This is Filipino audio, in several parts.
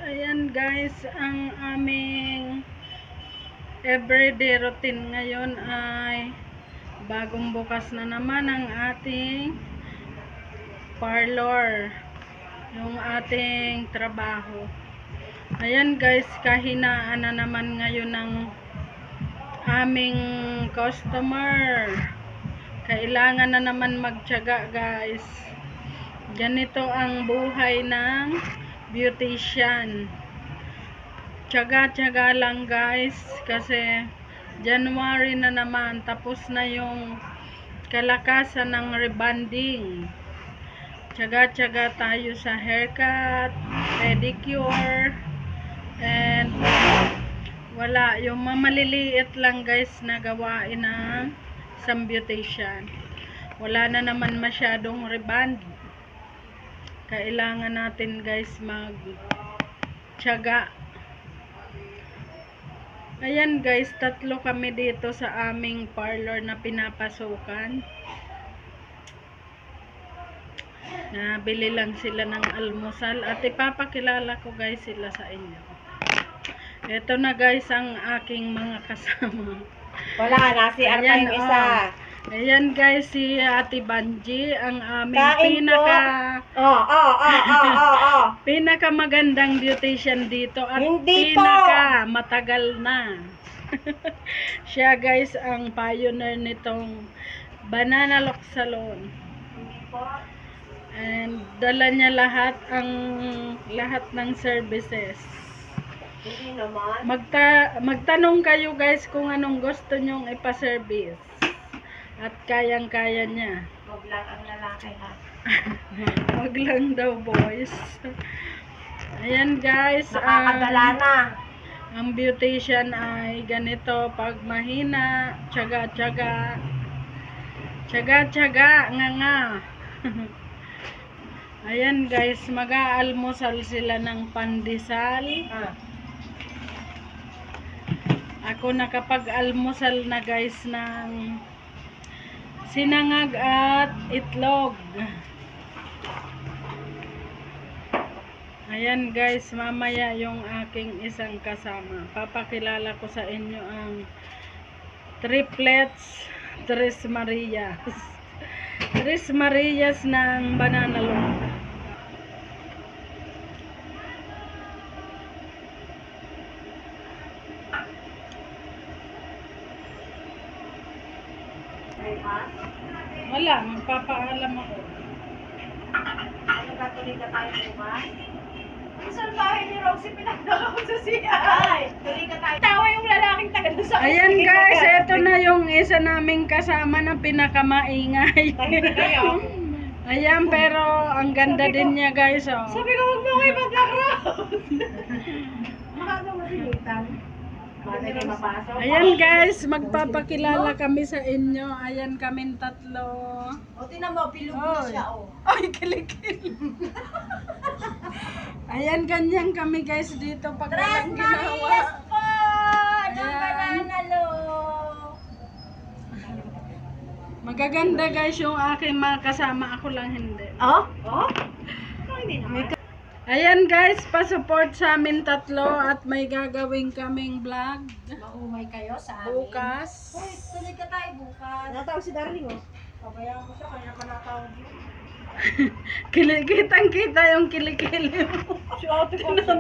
ayan guys, ang aming everyday routine ngayon ay bagong bukas na naman ang ating parlor, yung ating trabaho. Ayan guys, kahinaan na naman ngayon ng aming customer. Kailangan na naman magtiyaga guys. Ganito ang buhay ng beautician. Tiyaga-tiyaga lang guys, kasi January na naman, tapos na yung kalakasan ng rebonding. Tiyaga-tiyaga tayo sa haircut, pedicure, and wala, yung mamaliliit lang guys na gawain ng isang beautician. Wala na naman masyadong rebond. Kailangan natin guys mag-tiyaga. Ayan guys, 3 kami dito sa aming parlor na pinapasukan. Nabili lang sila ng almusal at ipapakilala ko guys sila sa inyo. Ito na guys ang aking mga kasama. Wala na, si Arpa yung isa. Ayan guys, si Ate Banji, ang aming Kain pinakamagandang beautician dito at Hindi matagal na. Siya guys ang pioneer nitong Banana Lock Salon. And dala niya lahat ng services. Hindi naman. Magtanong kayo guys kung anong gusto nyong ipa-service. At kayang-kaya niya. Huwag lang ang lalaki ha. Huwag lang daw boys. Ayan guys. Nakakadala na. Ang beautician ay ganito. Pag mahina, tiyaga-tiyaga. Tiyaga-tiyaga. Nga. Ayan guys. Mag-aalmusal sila ng pandesal. Ako nakapag-almusal na guys ng sinangag at itlog. Ayan guys, mamaya yung aking isang kasama. Papakilala ko sa inyo ang triplets Tres Marias. Tres Marias ng Banana Lock. Wala, magpapaalam ako. Ano katuloy ka tayo bukas? Saan bahay ni Roxy pinagdala ko sa CI? Tuloy ka tayo. Tawa yung lalaking taga sa Ayan guys, ito na yung isa naming kasama na pinakamaingay. Ayan, pero ang ganda din niya guys. Oh. Sabi ko, huwag mo kayo mag-background. Makagawa mo silitan. Ayan guys, magpapakilala kami sa inyo. Ayan kaming 3. O, tinan mo, pilog na siya, o. Ay, kilikil. Ayan, ganyan kami guys dito pag walang ginawa. Yes po! Ng Ayan. Banana Lock. Magaganda guys yung aking mga kasama. Ako lang hindi. Oh? Oh? Hindi naman. Ayan guys, pa-support sa amin 3 at may gagawin kaming vlog Maumay kayo sa amin. bukas. Hoy, tuloy ka tayo bukas. Natawag si Darling, oh. Pabayaan ko siya, kaya pa natawag yun. Kitang-kita yung kilikili mo.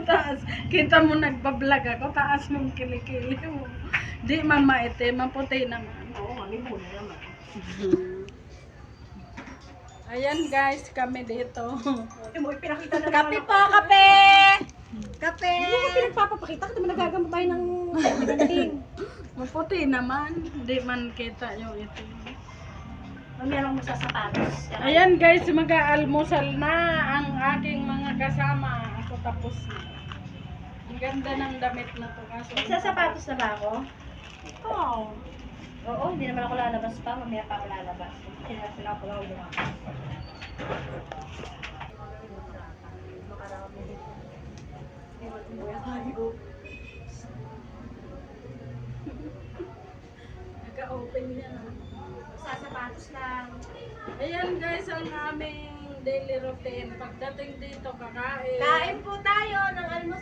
Taas. Kita mo nagpa-vlog ako, taas mong kilikili mo. Di mamaitim, maputi naman. Oo, malibo na naman. Ayan guys, kami dito. Mo ipinakita na kape po, kape! Kape! Hindi mo pinagpapakita kasi nagagamot tayo ng magaling. Maputi naman, di man kita yung ito. Mamaya lang masasapatos. Ayan guys, mag-aalmusal na ang aking mga kasama. Ako tapos na. Ang ganda ng damit na to. Magsasapatos na ba ako? Oo. Oo, hindi naman ako lalabas pa. Mamaya pa ako lalabas. Sila ako lang lumabas. Naka-open yan. Sasapatos lang. Ayan guys, ang aming daily routine. Pagdating dito, kakain. Kain po tayo ng almusal.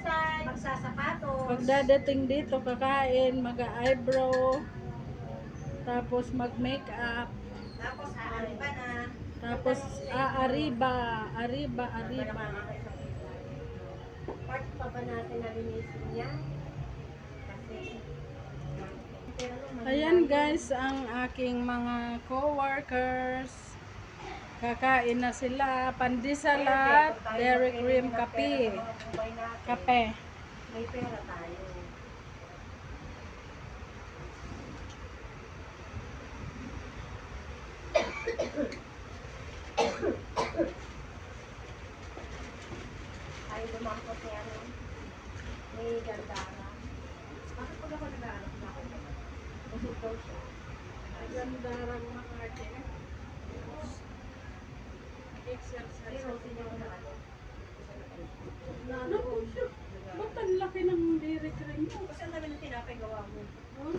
magdadating dito, kakain, mag-eyebrow, tapos mag-makeup, Tapos aariba na. tapos ariba, ariba, ariba. Part pa ba natin na linisin niya? Kasi, Ayan guys, ang aking mga co-workers. Kakain na sila, pandesal at dairy cream kape. Kape. May pera tayo. Ay, lumakot ni ano. May gandara. Bakit pag ako nag-aanak na ako? Busog daw siya. Gandarang mga ate. Exercise. Pero sinyo na ano. Ano? Ba't ang laki ng dairy cream mo? Kasi ang dami ng tinapay gawa mo. Huh?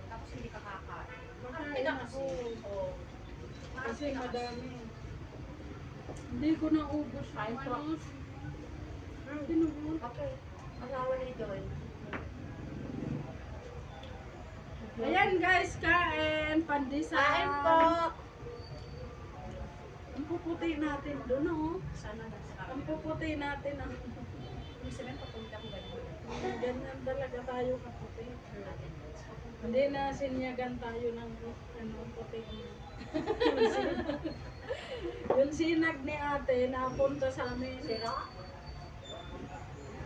Tapos hindi ka kakain. Kakain ako. Oo. Kasi madami. Hindi ko naubos Kain yung po. ano. Sinubo. Okay. Asawa ni Joy. Ayan guys, kain, pandesal. Kain po! Ang puputi natin doon, oh. Sana nasa Ang puputi natin, ah. Ibig sabihin, papunta ko ganun. Ganyan talaga tayo kaputi. Hindi na sinyagan tayo ng ano, puti. Yung sinag ni ate, napunta sa amin. Sira?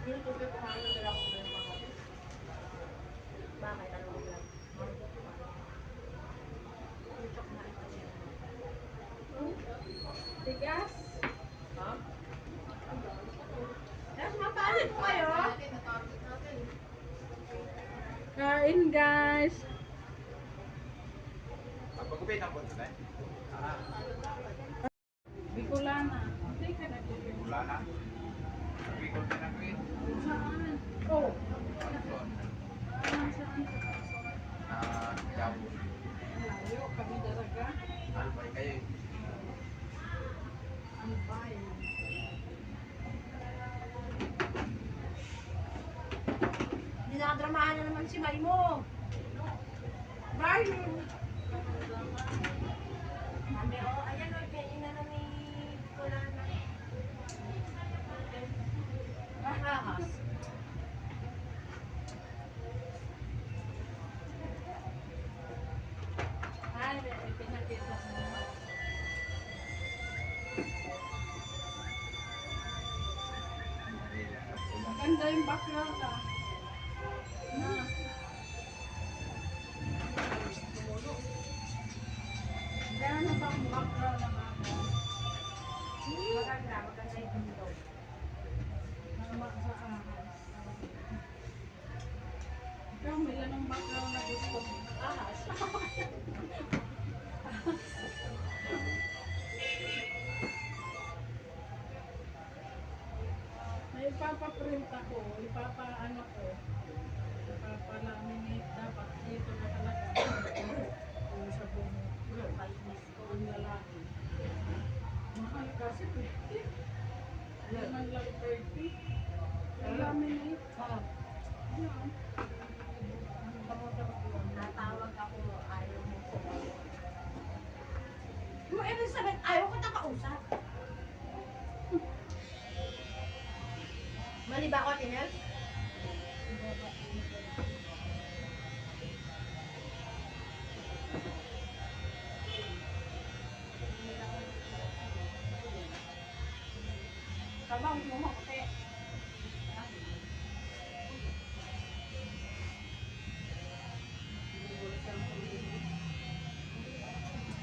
Hindi ko kumain na lang ako ng mga. Bakit? Ano lang? Tigas. Ha? Yes, mapaalit po kayo. Kain guys. Pagkupit ang punto na eh. Bicolana. Hindi ka na Wala na. Bicol na lang eh. Saan? Oh. Ano to? Saan? Yabo. Layo, kami daraga. Albay kayo eh. Ang bayan. Hindi nakadramahan na naman si May mo. Bye! Mami, oh, ayan o, kainan na ni Kulana. Ahahas. Ay, pinakita mo. Maganda yung background ah. Na. Gano'n bang background ng ako? Maganda, maganda yung mundo. Tama sa ahas. Ikaw, may lanong background na gusto mo. Ahas. May ipapaprint ako, ipapaano ko, ipapalaminate dapat dito na talaga. Kung sa bumo, ang lalaki. Mahal kasi 50. Yan ang lang 30. Laminate. Yan. Natawag ako, ayaw mo ko. Yung Elizabeth, ayaw ko na kausap. Mali ba ako, Tinel? Tama, huwag mo makote.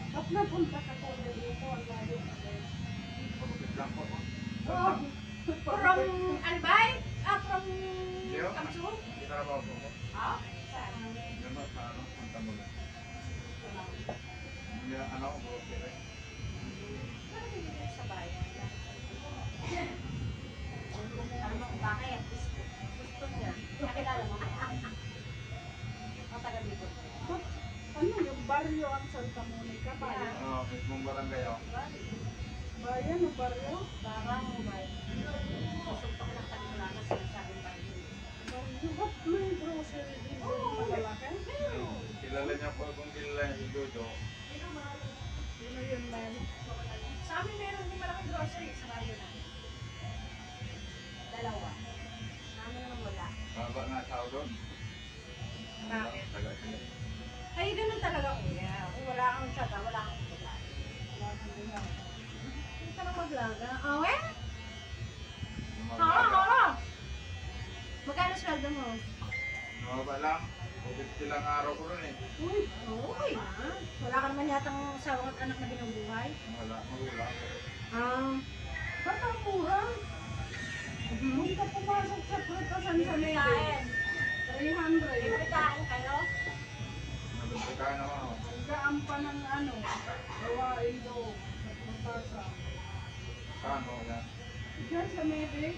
Ba't napunta ka po dito? Ang layo ka din. Pagkupit lang po. From Albay? From Yo? Kamsu? Hindi na ba ako? Ah? Saan? Ano sa ano? Punta mo lang. Hindi ano ako bro. Ano hindi mo sa bayan? Ano, bakit? Gusto niya. Nakilala mo? Ang taga dito. Ano yung baryo ang Santa Monica? Bayan? Oo, mismong barangay ako. Bayan o baryo? Barang mo ba? Susuntok ng Tagulana sa sabing bayan. Baryo? Malaki? Kilala niya po kung kilala niya si Jojo. Sino yun, Mel? Sa amin meron din malaking grocery sa bayo na. Dalawa. Sa amin naman wala. Baba nga tao doon. Bakit? Taga sila. Ay, ganun talaga kuya. Kung wala kang tsaga, wala kang wala. Hindi ka na maglaga. Oh, eh? Oo. Magkano sweldo mo? Mababa lang. 50 lang araw ko rin eh. Uy, okay na. Wala ka naman yatang asawa at anak na binubuhay. Wala, magulang. Ba't ang mura? Kung ka pumasok sa prutasan sa Leyden, 300. Libre kain kayo? Nabigay na ako. Hanggaan pa ng ano, gawain doon sa prutasan. Kano yan? Diyan sa Medic,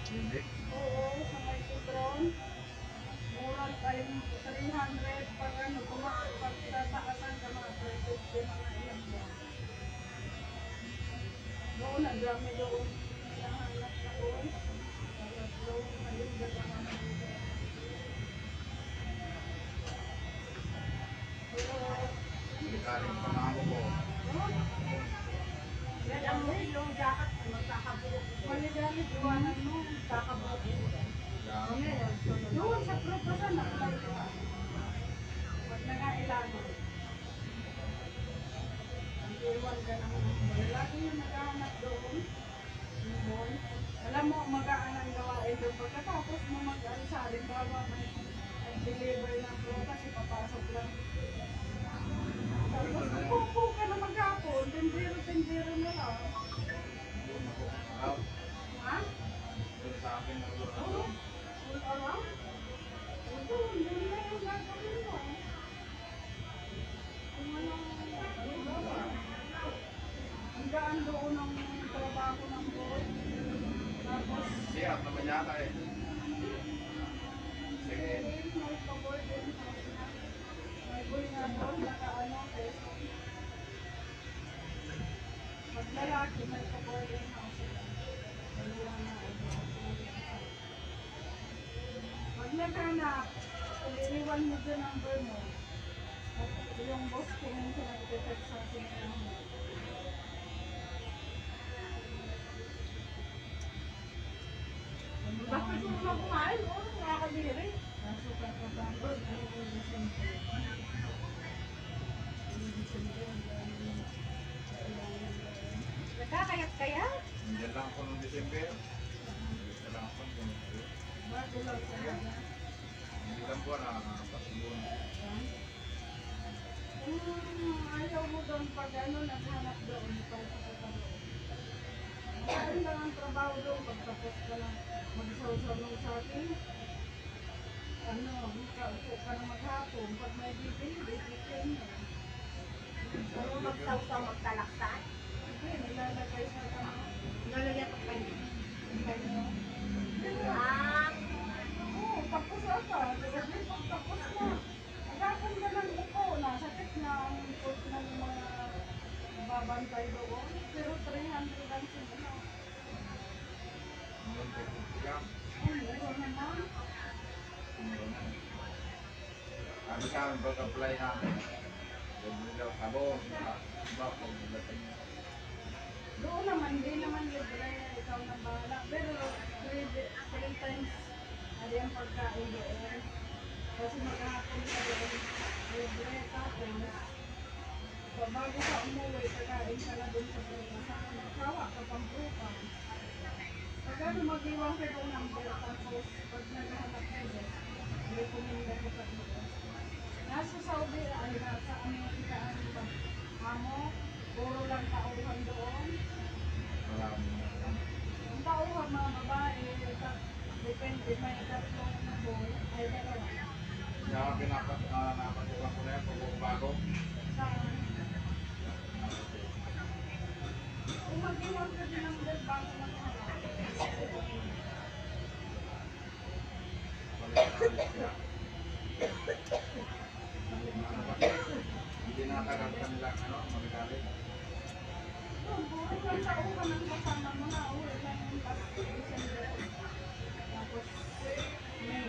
Hindi. oo, sa may Sutron. Mura tayo 300 pag ano, pagtataasan ka mga 350 mga ilang yan. Doon, ang dami doon. Nahanap na doon. Tapos doon, ayun, gano'n. Hindi kaling pangako ko. Yan ang yung jacket magkakabuo. Maligamit, iwanan mo. Kakabuo. Yan. Doon sa prutasan, apply ka. Huwag na nga ilangan. Iwan ka ng lagi yung naghahanap doon. Doon. Alam mo, magaan ang gawain doon. Pagkatapos mo mag-alisarin, bawa may deliver ng prutas, ipapasok lang. Tapos, upo ka na maghapon, tindero na lang. Doon ako. Araw. Ha? Doon sa akin na doon. Oo. All around? Doon na yung gagawin mo. Kung anong, ang gaan doon ang trabaho ng board. Tapos, Siyak naman yata eh. Sige. may pa-board din house na. May boy nga doon, naka-ano, peso. Pag lalaki, may pa-board din house na. Dalawa na. Pag naghanap, iniwan mo dyan ang number mo. At yung boss ko yung pinag-detect sa akin mo. Bakit mo naman kumain? Oo, nakakadiri. Kaso kakatapos, ay December. Nagkakayat-kayat? Nandiyan lang ako noong December. Nandiyan lang ako noong December. Bago lang talaga. Hindi lang po nakakapasubuan. Ayaw mo doon pag ano, naghanap doon, pagkakatabi. Maganda ang trabaho doon, pagtapos ka lang magsaw-saw sa akin. Ano, kaupo ka na maghapon, pag may bibili, bibigyan mo. Ano magsaw-saw, magtalaksan? Hindi, nilalagay sa ano, Nalagyan pa kayo. kanya. Ah, Oo, tapos ata, kasi pagtapos na. Maghapon ka ng upo, nasakit na ang ikot ng mga babantay doon. Pero 300 ang sila. Noong 50 lang. Ay, mura naman. Ano sa amin pag-apply namin? Libre daw sabon. Diba? Pag-dating niya. Doon naman, hindi naman libre, ikaw na bahala. Pero 3 times, ano yung pagkain doon. Kasi maghapon ka doon, libre, tapos, bago ka umuwi, kakain ka na doon sa prutas. Magkawa ka pang prutas. Pag ano, mag-iwan ka ng number, tapos pag naghahanap ka doon, recommenda ko sa prutas. Nasa Saudi, ay nasa Amerika, ano ba? Amo, puro lang tauhan doon. Marami na. Ang tauhan mga babae, depende, may tatlong na boy, ay dalawa. Kaya napasukan ko na yan pag-bago. Sa, kung mag-iwan ka din ng bed bago maghanap. Balik-balik siya. Hindi natagal ka nilang magalit. Doon, puro lang tauhan ang kasama mo na, uwi lang yung last December. Tapos, May.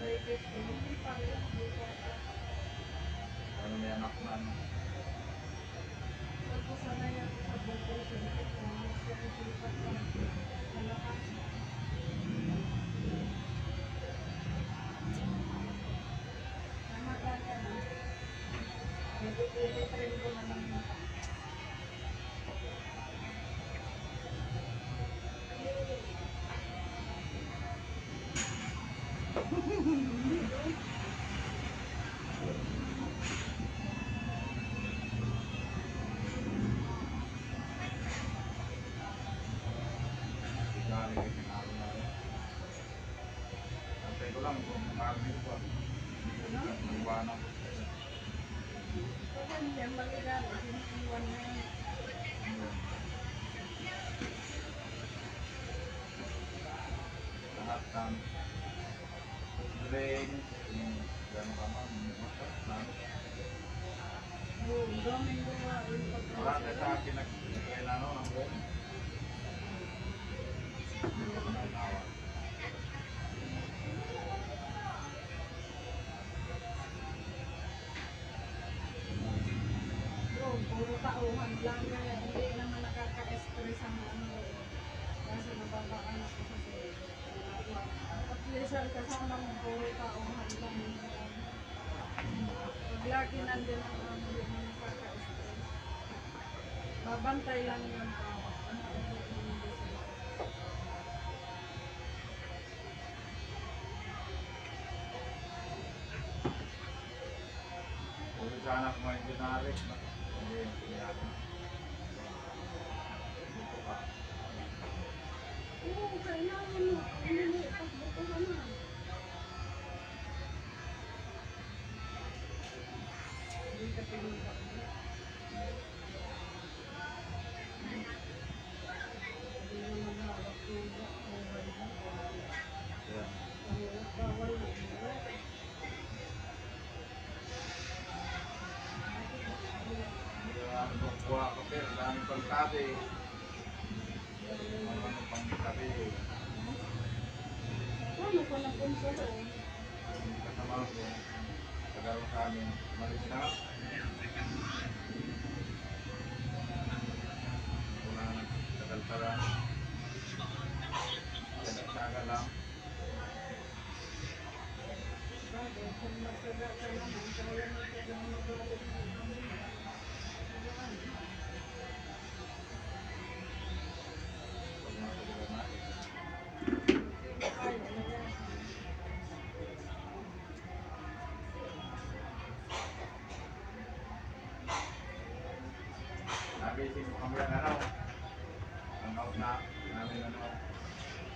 Private ko, hindi pa rin. Hindi pa. Ano may anak na ano. Tapos sanay ako sa vocation ko. Mas nakikilipat ko. Malakas. Tama ka na. Nag-i-train ko na lang yun. Galing yung pinaro na rin. Antay ko lang kung makakabili ko. Maliwanag ko. Kaya hindi ang magigalo. Siniiwan na yun. Lahat ng drain, yung gano'n ka man, ano. Oo, daming gawain. Marami sa akin nagkailan ng buong. Hindi ko na ginawa. Oo, puro tauhan lang. Kaya hindi naman nakaka-stress ang ano. Kasi nababaan ako sa sila. At least ang kasama mo, puro tauhan lang. Pag lagi nandun ang ano, hindi mo nakaka-stress. Babantay lang yung tao. Kung sana kung may generic, hindi piniyari. Dito ka. Oo, kailangan mo. Hindi, pagbuto ka na. Hindi ka pinunta. Hindi naman hawak tuba. Okay ba? Yan. Mahirap bawal na. Ano kuha ka pero dami pang tabi. Ano pang tabi. Ano ko na konsulo? Kasama ko. Tagaroon sa amin. Malis na. Wala na. Tagal-tagal. Tagal-tagal lang. Bagay, kung magsaga ka naman, kaya mo ka lang magalit mo. Pag matagalan na. Kaya na yan. Nabising ko kami ang ano. Ang out na namin ano.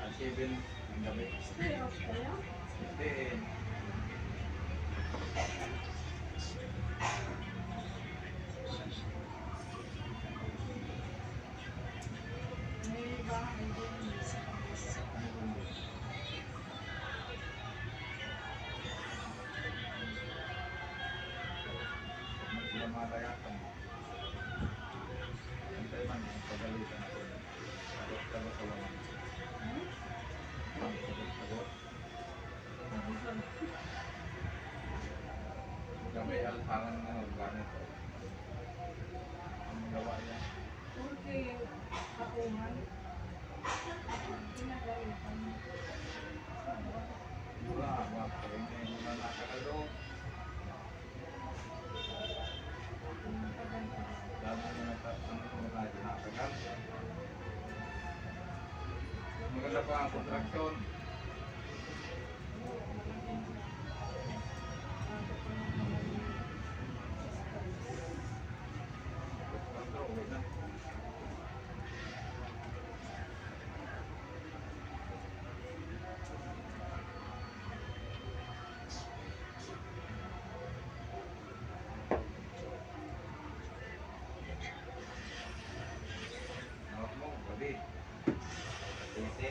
At 7 ng gabi. Stay off kaya? Then, May bahay din. lumalayakan. Hintay man ang pagalitan ako. Sagot-sagot sa laman. Sagot-sagot. Kami alparan na ganito. Ang gawa niya. Porque tauhan. Pinagalitan. Mula, wapo. Hindi muna nakakalo. Dami na natatang muna dinatagal. Maganda pa ang kontraksyon. Control, wait na. Hawak mo, gabi. Tete.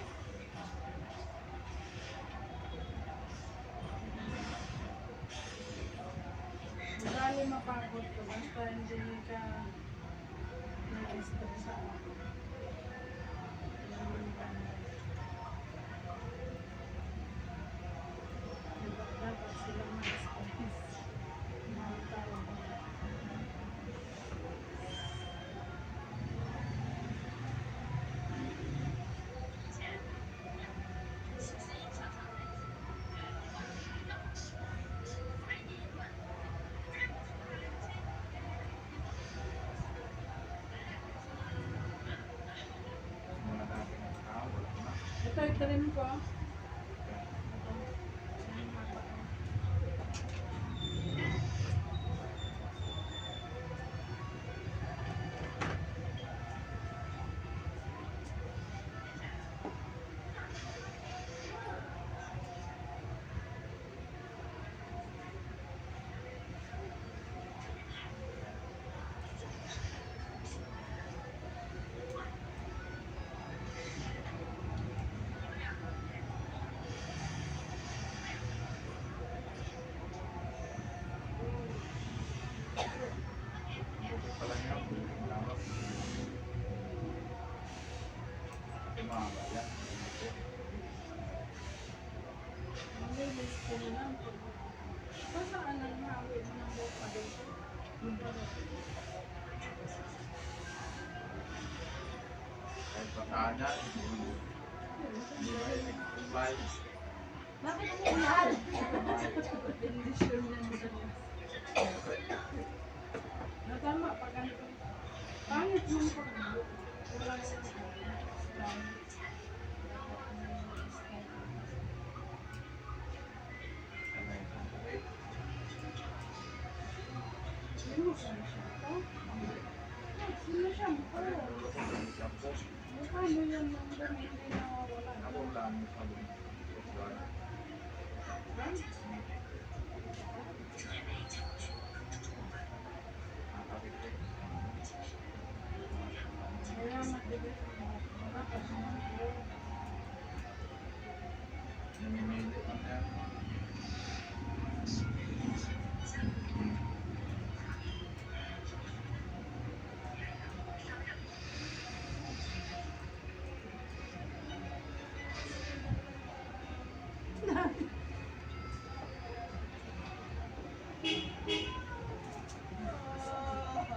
Madali mapagod ko. Basta hindi ka na-stress sa ako. Yan yung ganda. Diba? trim ko. Pala niya, lamang. Tumama yan. Nililis ko na lang. Saan ang hawi mo ng buka dito? Kahit pasana, hindi mahilig kumbay. Bakit ang mahal? Bendisyon yan sa niya. Natama pag ganito. Pangit mo pag wala sa sino siya? Sino siya? Mukha mo yan ng damit na nawawala. Kaya matibig.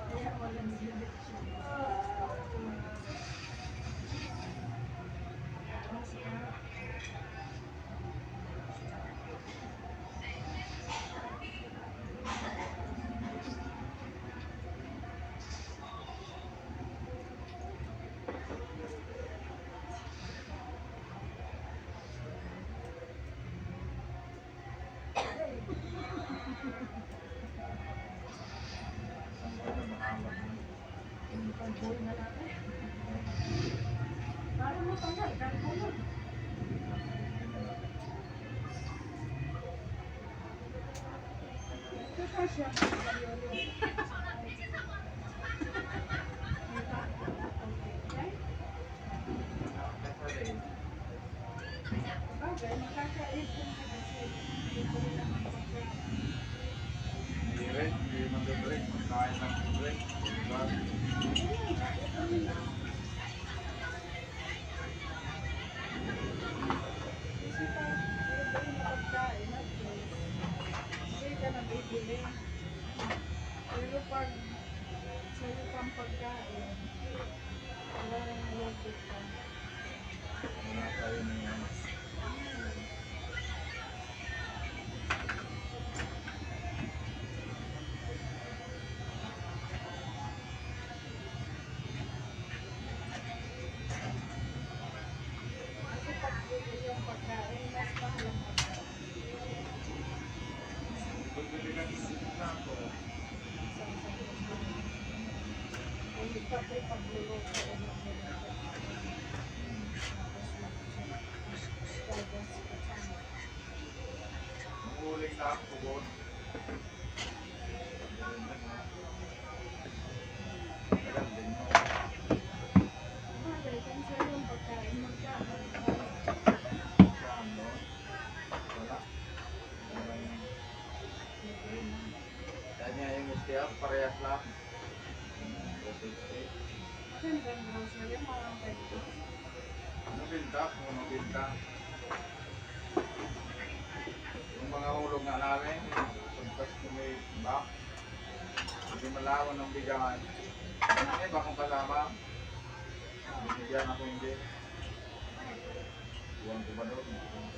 Kaya walang direksyon. Pag-buhay na natin. Para matanggal, karpulo. Ito pa siya. Bagay, makakaipon ka kasi. Hindi ko rin naman pagkain. Hindi mag-break, magkain ng break. Pero pag sa'yo pang pagkain, wala nang malapit ka. Wala tayo ng ano. Kasi pag yung pagkain, mas mahal ang pagkain. Pagbili ka ng ako, Hindi pati pagluluto o magluluto. mahuling na ako po. Tagal din mo. Bagay, kung sa'yo yung pagkain, magkano? Saan mo? Wala. Kaya niya yung STF, parehas lang. 260. Maganda ang grocery, parang ganito. Ano binta? Kung ano binta? Yung mga hulog nga namin, pagkas may back, hindi malawan ng bigahan. Eh, bakong kasama? Binigyan ako hindi. Buwan ko ba doon?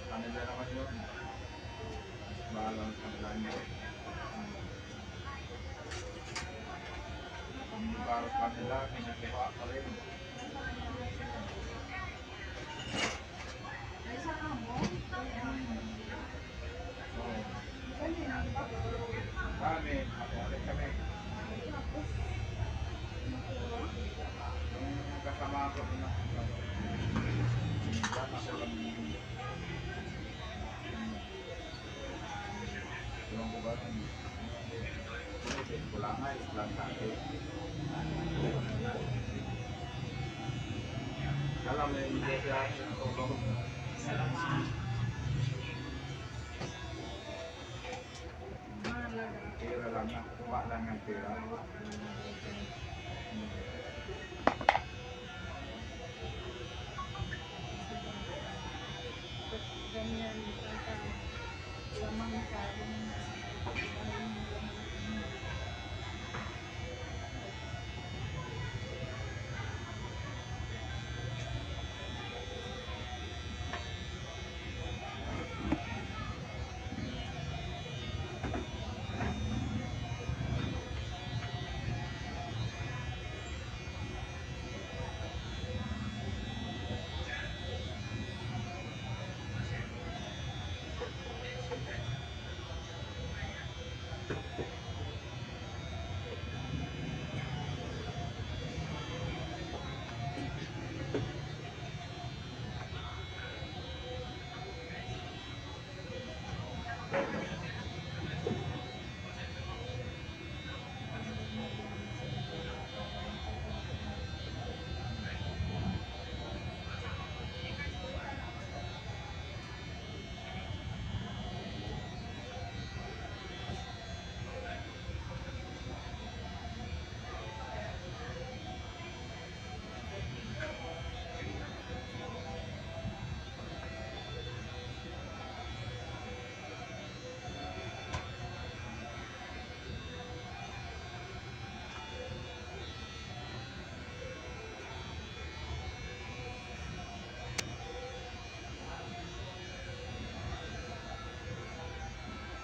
Kanila naman yun. Bahalang kanila nyo. Ang barot kanila, kinakuha pa rin. Kulangan, lang sa akin. Alam mo yung hindi siya tulong. Mahalaga. Pira lang na, kuha lang ng pira. Ganyan, lamang ka rin.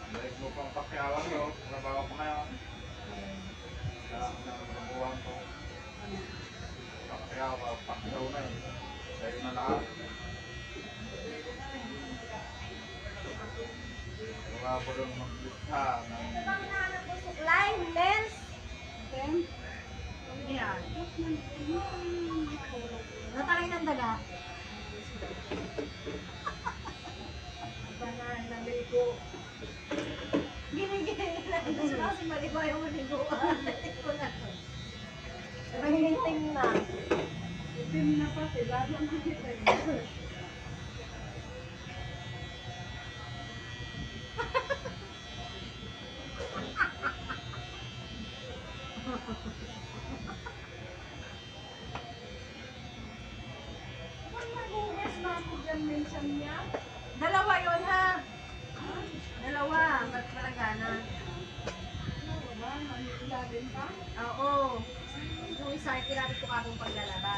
Balik mo pang pakyawan ko, trabaho ko ngayon. Sa buwan ko. Pakyaw na eh. Sa'yo na lahat. Mga ko lang maglita ng Line, lens. Then, Yan. Natalay ng daga. banal na ligo. Gini-gini lang. Gusto kasi maliba yung maliguan. Ito na. Mahiniting na. Itim na pati, lalo ang hihitin. Kung nag-ugas na ako dyan minsan niya, Dalawa yun ha. Dalawa. Ba't malagana? ano ba, ilalim pa? Oo. Yung isa, kinapit ko kapong paglalaba.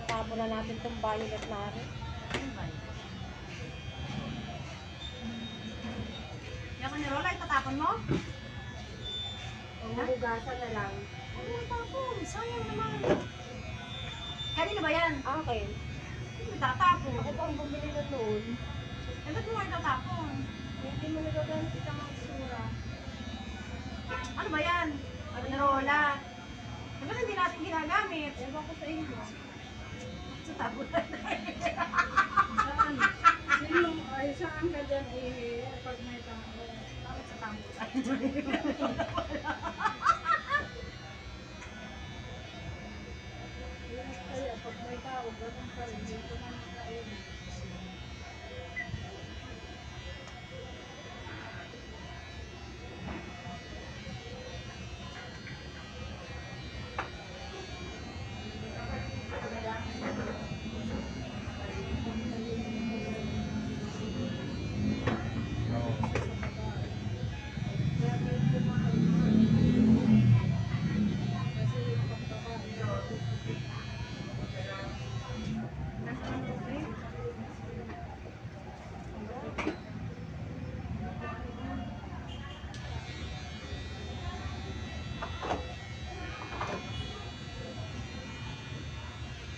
Tabo na natin itong violet na rin. Ano ba yun? Yung ni Rola, itatapon mo? Hugasan na lang. Ano yung tapon? Sayang naman. Kanino ba yan? Okay. Hindi itatapon. Ako pa ang bumili na noon. Eh, ba't mo nga itatapon? Hindi mo nagagamit ang sura. Ano ba yan? Ni Rola. Eh, ba't hindi natin ginagamit? Ewan ko sa inyo. Sa tapon na tayo. Saan? Sino? Ay, saan ka dyan pag may tao? Bakit sa tambo? Kaya pag may tao, ganun pa rin. Dito na nakain.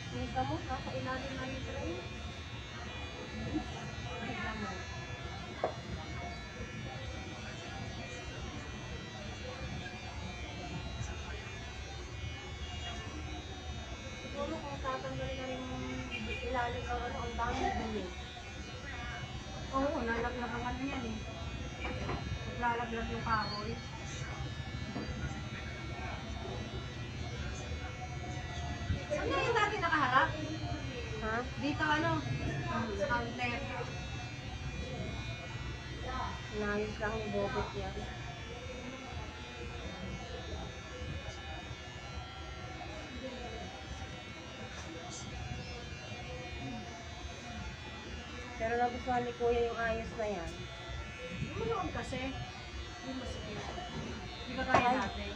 Kita mo, nasa ilalim na yung tray. Kita mo. Siguro kung tatanggalin na yung ilalim ng ano, ang dami dumi. Oo, nalaglag ang ano yan eh. Naglalaglag yung kahoy. Saan na yung dati nakaharap? Ha? Dito ano? Sa counter. Inayos lang ni Bobet yan. Pero nagustuhan ni Kuya yung ayos na yan. Manood kasi. Hindi masakit. Hindi ba kaya natin?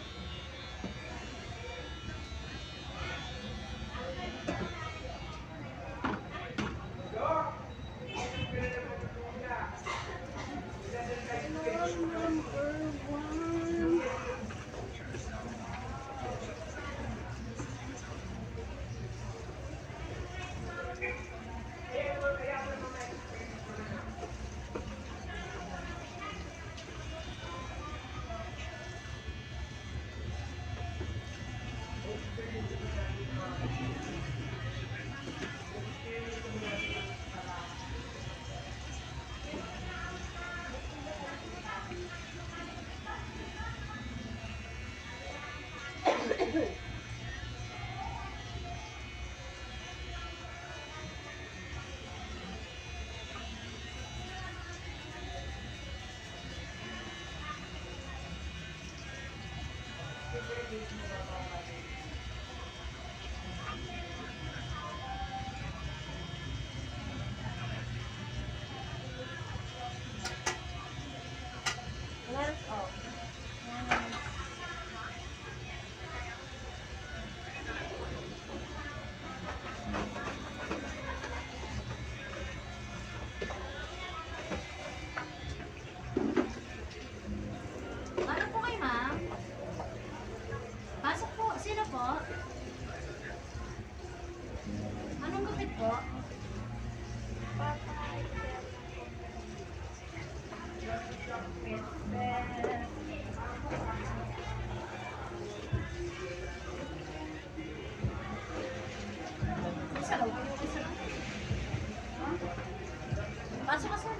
Ano po kayo, ma'am? Pasok po. Sino po? Anong gupit po? Isa lang. Isa lang. Pasok ka, sir.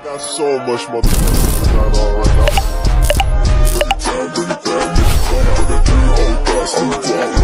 Got so much motherfucking going on right now. Bring it down, bring it down, bring it down, bring it down, bring it down.